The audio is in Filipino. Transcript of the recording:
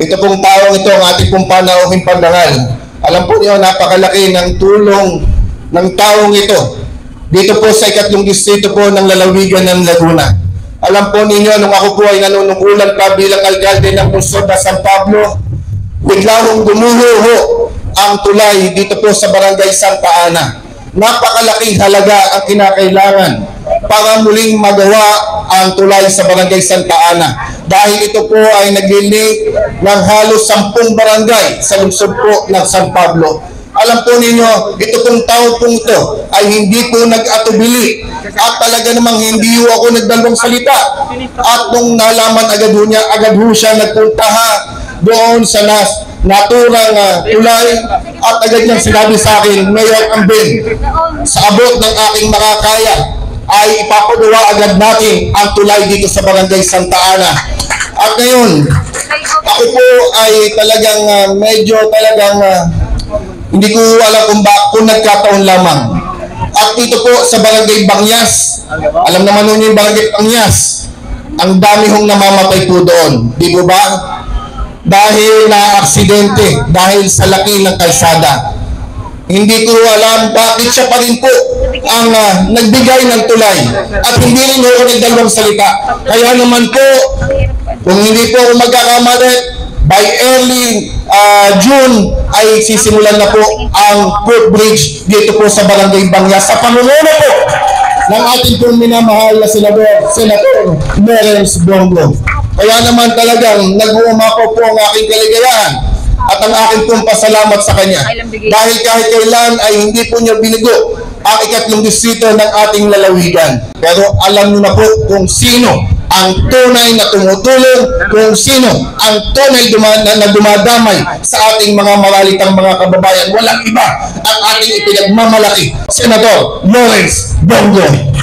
ito pong taong ito, ang ating pong panauhing pandangal. Alam po niyo, napakalaki ng tulong ng taong ito dito po sa ikatlong distrito po ng lalawigan ng Laguna. Alam po ninyo, nung ako po ay nanunungkulan pa bilang alkalde ng lungsod na San Pablo, biglang gumuho ang tulay dito po sa barangay Santa Ana. Napakalaking halaga ang kinakailangan para muling magawa ang tulay sa barangay Santa Ana. Dahil ito po ay naglilink ng halos 10 barangay sa lungsod po ng San Pablo. Alam po ninyo, ito pong tao pong ito ay hindi po nag-atubili at talaga namang hindi ako nagdalawang salita. At nung nalaman agad ho siya nagpunta doon sa naturang tulay at agad niyang sinabi sa akin, Mayor Ambin, sa abot ng aking makakaya ay ipapagawa agad natin ang tulay dito sa barangay Santa Ana. At ngayon, ako po ay talagang hindi ko alam kung nagkataon lamang. At dito po sa barangay Bangyas, alam naman nun yung barangay Bangyas, ang dami hong namamatay po doon. Di po ba? Dahil na-aksidente, dahil sa laki ng kalsada. Hindi ko alam bakit siya pa rin po ang nagbigay ng tulay. At hindi rin ako nagdalawang salita. Kaya naman po, kung hindi po ako magkakamali, by early June ay sisimulan na po ang footbridge dito po sa barangay Bangyas sa pangunguna po ng ating pong minamahal na Senator Lawrence Bongo. Kaya naman talagang nag-uumapaw po ang aking kaligayahan at ang aking pong pasalamat sa kanya. Dahil kahit kailan ay hindi po niya binigo ang ikatlong distrito ng ating lalawigan. Pero alam niyo na po kung sino ang tunay na tumutulong, kung sino ang tunay na dumadamay sa ating mga maralitang mga kababayan. Walang iba ang ating ipinagmamalaki, Senator Lawrence Bongo.